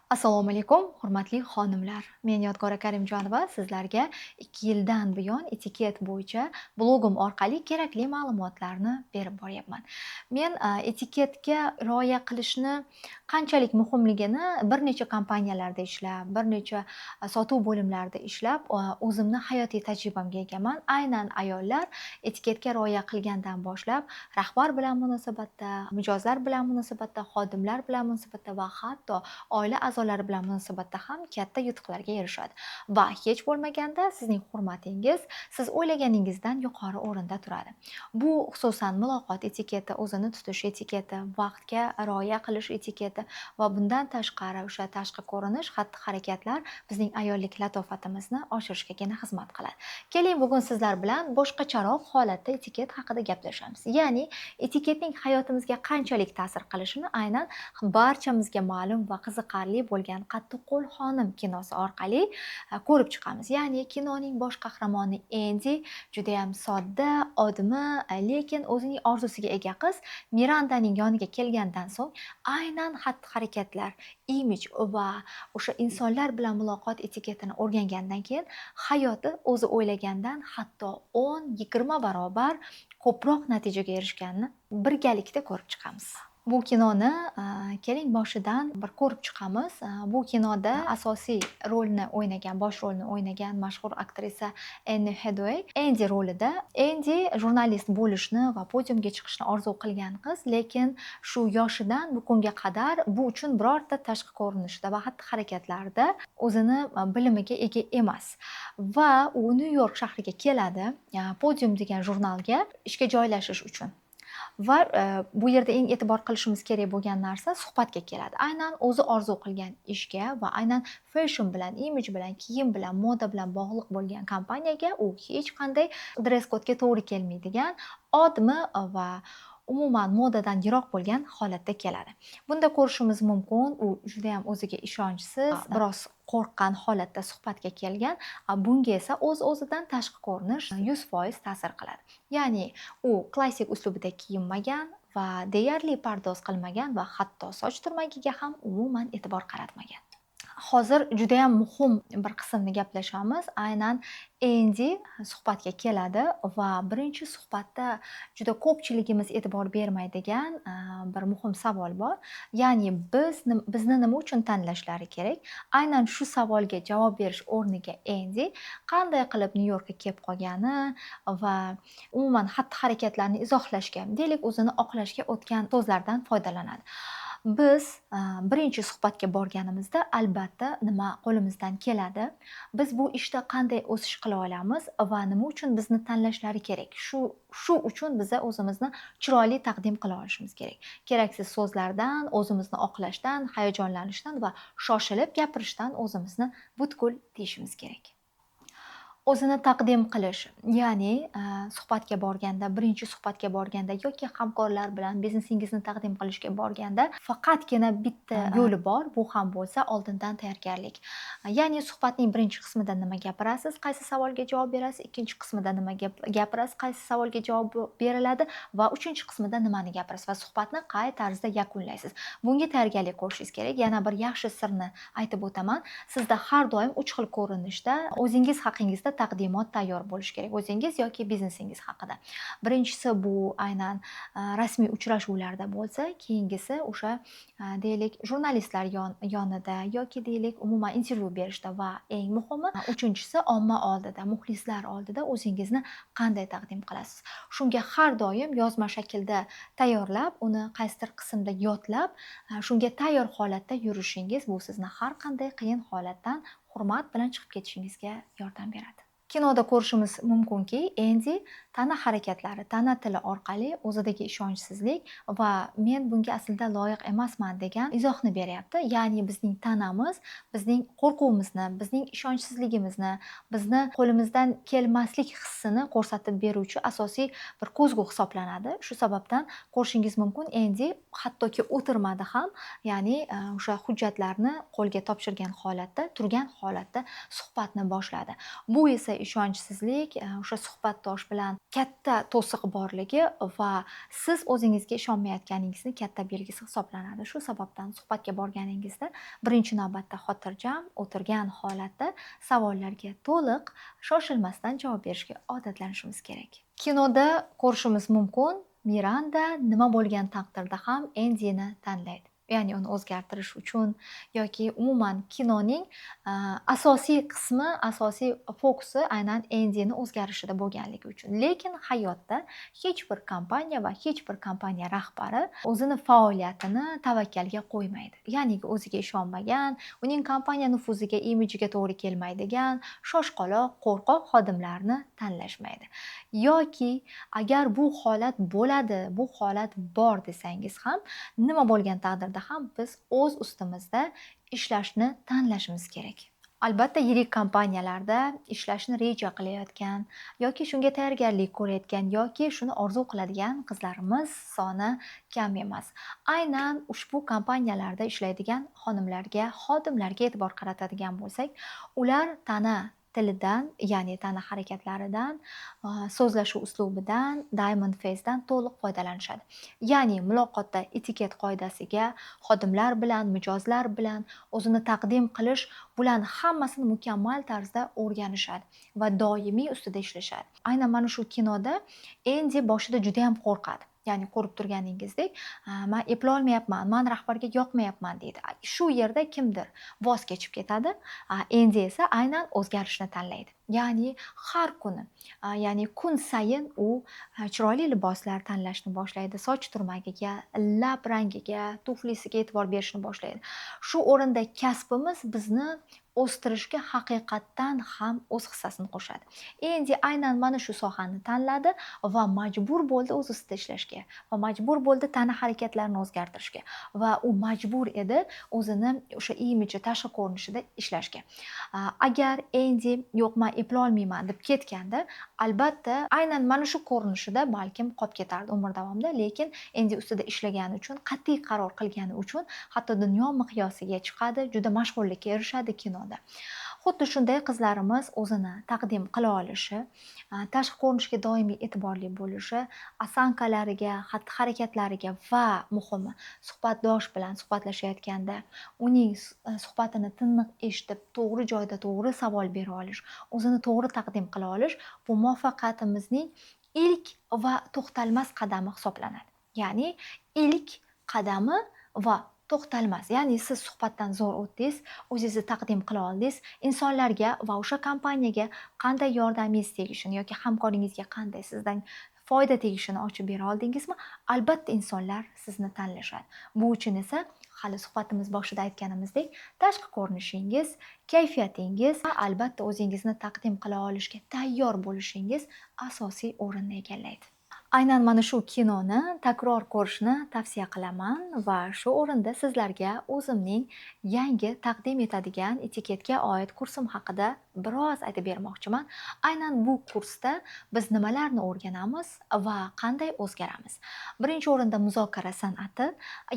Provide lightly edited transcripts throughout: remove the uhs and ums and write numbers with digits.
Assalomu alaykum, hurmatli xonimlar. Men Yodgora Karimjonova sizlarga 2 yildan buyon etiket bo'yicha blogim orqali kerakli ma'lumotlarni berib boryapman. Men etiketga rioya qilishni qanchalik muhimligini bir necha kompaniyalarda ishlab, bir necha sotuv bo'limlarida ishlab, o'zimni hayotiy tajribamga egaman. Aynan ayollar etiketga rioya qilgandan boshlab rahbar bilan munosabatda, mijozlar bilan munosabatda, xodimlar bilan munosabatda va hatto oila a'zolari bilan munosabatda ham katta yutuqlarga erishadi va hech bo'lmaganda sizning hurmatingiz siz o'ylaganingizdan yuqori o'rinda turadi. Bu xususan muloqot etiketi, o'zini tutish etiketi, vaqtga rioya qilish etiketi va bundan tashqari o'sha tashqi ko'rinish, xatti-harakatlar bizning ayollik latofatimizni oshirishgagina xizmat qiladi. Keling, bugun sizlar bilan boshqacharoq holatda etiket haqida gaplashamiz. Ya'ni etiketning hayotimizga qanchalik ta'sir qilishini aynan barchamizga ma'lum va qiziqarli bo'lgan "Qattiqqo'l xonim" kinosi orqali ko'rib chiqamiz. Ya'ni kinoning bosh qahramoni Endi judayam sodda, odmi, lekin o'zining orzusiga ega qiz Mirandaning yoniga kelgandan so'ng aynan xatti-harakatlar, imij va o'sha insonlar bilan muloqot etiketini o'rgangandan keyin hayoti o'zi o'ylagandan hatto 10-20 barobar ko'proq natijaga erishganini birgalikda ko'rib chiqamiz. Bu kinoni keling boshidan bir ko'rib chiqamiz. Bu kinoda asosiy rolni o'ynagan, bosh rolni o'ynagan mashhur aktrisa Anne Hathaway Endi rolida. Endi jurnalist bo'lishni va podiumga chiqishni orzu qilgan qiz, lekin shu yoshidan bu kunga qadar bu uchun birorta tashqi ko'rinishda va xatti-harakatlarda o'zini bilimiga ega emas. Va u Nyu-York shahriga keladi, Podium degan jurnalga ishga joylashish uchun. Va bu yerda eng e'tibor qilishimiz kerak bo'lgan narsa suhbatga keladi. Aynan o'zi orzu qilgan ishga va aynan fashion bilan, imij bilan, kiyim bilan, moda bilan bog'liq bo'lgan kompaniyaga u hech qanday dress kodga to'g'ri kelmaydigan, odmi va umuman modadan yiroq bo'lgan holatda keladi. Bunda ko'rishimiz mumkin, u judayam o'ziga ishonchsiz, biroz qo'rqqan holatda suhbatga kelgan, bunga esa o'z-o'zidan tashqi ko'rinish 100% ta'sir qiladi. Ya'ni u klassik uslubida kiyinmagan va deyarli pardoz qilmagan va hatto soch turmagiga ham umuman e'tibor qaratmagan. Hozir judayam muhim bir qismni gaplashamiz. Aynan Endi suhbatga keladi va birinchi suhbatda juda ko'pchiligimiz e'tibor bermaydigan bir muhim savol bor. Ya'ni bizni nima uchun tanlashlari kerak? Aynan shu savolga javob berish o'rniga Endi qanday qilib Nyu-Yorkka kelib qolgani va umuman xatti-harakatlarni izohlashga, deylik o'zini oqlashga o'tgan so'zlardan foydalanadi. Biz birinchi suhbatga borganimizda albatta nima qo'limizdan keladi, biz bu ishda qanday o'sish qila olamiz va nima uchun bizni tanlashlari kerak. Shu uchun biza o'zimizni chiroyli taqdim qila olishimiz kerak. Keraksiz so'zlardan, o'zimizni oqlashdan, hayajonlanishdan va shoshilib gapirishdan o'zimizni butkul tiyishimiz kerak. O'zini taqdim qilish, ya'ni suhbatga borganda, birinchi suhbatga borganda yoki hamkorlar bilan biznesingizni taqdim qilishga borganda faqatgina bitta yo'li bor, bu ham bo'lsa oldindan tayyorgarlik. Ya'ni suhbatning birinchi qismida nima gapirasiz, qaysi savolga javob berasiz, ikkinchi qismida nima gapirasiz, qaysi savolga javob beriladi va uchinchi qismida nimani gapirasiz va suhbatni qay tarzda yakunlaysiz. Bunga tayyorgarlik ko'rishingiz kerak. Yana bir yaxshi sirni aytib o'taman. Sizda har doim 3 xil ko'rinishda o'zingiz haqingizda taqdimot tayyor bo'lishi kerak, o'zingiz yoki biznesingiz haqida. Birinchisi bu aynan rasmiy uchrashuvlarda bo'lsa, keyingisi o'sha deylik jurnalistlar yonida yoki deylik umuman intervyu berishda va eng muhimi uchinchisi omma oldida, muxlislar oldida o'zingizni qanday taqdim qilasiz. Shunga har doim yozma shaklda tayyorlab, uni qaysidir qismda yodlab, shunga tayyor holatda yurishingiz bu sizni har qanday qiyin holatdan hurmat bilan chiqib ketishingizga yordam beradi. Kinoda ko'rishimiz mumkinki, Endi tana harakatlari, tana tili orqali o'zidagi ishonchsizlik va men bunga aslida loyiq emasman degan izohni beryapti. Ya'ni bizning tanamiz, bizning qo'rquvimizni, bizning ishonchsizligimizni, bizni qo'limizdan kelmaslik hissini ko'rsatib beruvchi asosiy bir ko'zgu hisoblanadi. Shu sababdan ko'rishingiz mumkin, Endi hattoki o'tirmadi ham, ya'ni o'sha hujjatlarni qo'lga topshirgan holatda, turgan holatda suhbatni boshladi. Bu esa ishonchsizlik, o'sha suhbatdosh bilan katta to'siq borligi va siz o'zingizga ishonmayotganingizni katta belgisi hisoblanadi. Shu sababdan suhbatga borganingizda birinchi navbatda xotirjam o'tirgan holatda savollarga to'liq shoshilmasdan javob berishga odatlanishimiz kerak. Kinoda ko'rishimiz mumkin, Miranda nima bo'lgan taqdirda ham Endini tanlaydi. Ya'ni uni o'zgartirish uchun yoki umuman kinoning asosiy qismi, asosiy fokusi aynan Endini o'zgarishida bo'lganligi uchun. Lekin hayotda hech bir kompaniya va hech bir kompaniya rahbari o'zini faoliyatini tavakkalga qo'ymaydi. Ya'ni o'ziga ishonmagan, uning kompaniya nufuziga, imijiga to'g'ri kelmaydigan, shoshqaloq, qo'rqoq xodimlarni tanlashmaydi. Yoki agar bu holat bo'ladi, bu holat bor desangiz ham, nima bo'lgan taqdirda ham biz o'z ustimizda ishlashni tanlashimiz kerak. Albatta, yirik kompaniyalarda ishlashni reja qilayotgan yoki shunga tayyorgarlik ko'rayotgan yoki shuni orzu qiladigan qizlarimiz soni kam emas. Aynan ushbu kompaniyalarda ishlaydigan xonimlarga, xodimlarga e'tibor qaratadigan bo'lsak, ular tana tilidan, ya'ni tana harakatlaridan, so'zlashuv uslubidan, diamond face'dan to'liq foydalanishadi. Ya'ni muloqotda etiket qoidasiga, xodimlar bilan, mijozlar bilan o'zini taqdim qilish, bularni hammasini mukammal tarzda o'rganishadi va doimiy ustida ishlashadi. Aynan mana shu kinoda Endi boshida juda ham qo'rqadi. Ya'ni ko'rib turganingizdek, "Men eplolmayapman, men rahbarga yoqmayapman" deydi. Shu yerda kimdir voz kechib ketadi, Endi esa aynan o'zgarishni tanlaydi. Ya'ni har kuni, ya'ni kun sayin u chiroyli liboslar tanlashni boshlaydi. Soch turmagiga, lab rangiga, tuflisiga e'tibor berishni boshlaydi. Shu o'rinda kasbimiz bizni o'stirishga haqiqatdan ham o'z hissasini qo'shadi. Endi aynan mana shu sohani tanladi va majbur bo'ldi o'z ustida ishlashga va majbur bo'ldi tana harakatlarini o'zgartirishga va u majbur edi o'zini o'sha imiji, tashqi ko'rinishida ishlashga. Agar Endi "Yo'q, men eplolmayman" deb ketganda, albatta aynan mana shu ko'rinishida balkim qolib ketardi umr davomida, lekin Endi ustida ishlagani uchun, qat'iy qaror qilgani uchun hatto dunyo miqyosiga chiqadi, juda mashhurlikka erishadi kinoda. Xuddi shunday qizlarimiz o'zini taqdim qila olishi, tashqi ko'rinishga doimiy e'tiborli bo'lishi, osankalariga, xatti-harakatlariga va muhimi suhbatdosh bilan suhbatlashayotganda uning suhbatini tiniq eshitib, to'g'ri joyda to'g'ri savol bera olish, o'zini to'g'ri taqdim qila olish bu muvaffaqiyatimizning ilk va to'xtalmas qadami hisoblanadi. Ya'ni ilk qadami va to'xtalmas. Ya'ni siz suhbatdan zo'r o'tdingiz, o'zingizni taqdim qila oldingiz, insonlarga va o'sha kompaniyaga qanday yordamingiz tegishini yoki hamkoringizga qanday sizdan foyda tegishini ochib bera oldingizmi? Albatta insonlar sizni tanlashadi. Bu uchun esa hali suhbatimiz boshida aytganimizdek, tashqi ko'rinishingiz, kayfiyatingiz va albatta o'zingizni taqdim qila olishga tayyor bo'lishingiz asosiy o'rinni egallaydi. Aynan mana shu kinoni takror ko'rishni tavsiya qilaman va shu o'rinda sizlarga o'zimning yangi taqdim etadigan etiketga oid kursim haqida biroz aytib bermoqchiman. Aynan bu kursda biz nimalarni o'rganamiz va qanday o'zgaramiz? Birinchi o'rinda muzokara san'ati,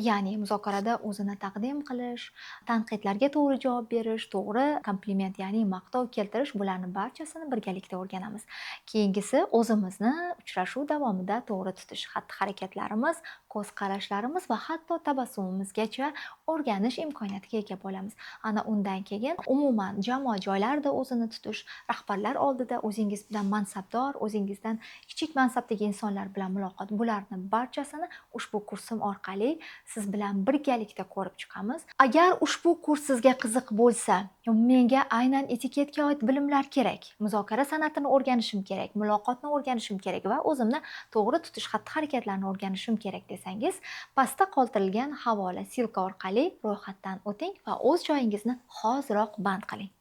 ya'ni muzokarada o'zini taqdim qilish, tanqidlarga to'g'ri javob berish, to'g'ri kompliment, ya'ni maqtov keltirish, bularni barchasini birgalikda o'rganamiz. Keyingisi o'zimizni uchrashuv davomida to'g'ri tutish, xatti-harakatlarimiz, ko'z qarashlarimiz va hatto tabassumimizgacha o'rganish imkoniyatiga ega bo'lamiz. Ana undan keyin umuman jamoat joylarida o'zini tutish, rahbarlar oldida o'zingizdan mansabdor, o'zingizdan kichik mansabdagi insonlar bilan muloqot, bularni barchasini ushbu kursim orqali siz bilan birgalikda ko'rib chiqamiz. Agar ushbu kurs sizga qiziq bo'lsa, menga aynan etiketga oid bilimlar kerak, muzokara san'atini o'rganishim kerak, muloqotni o'rganishim kerak va o'zimni to'g'ri tutish xatti-harakatlarini o'rganishim kerak desangiz, pastda qoldirilgan havola, silka orqali ro'yxatdan o'ting va o'z joyingizni hoziroq band qiling.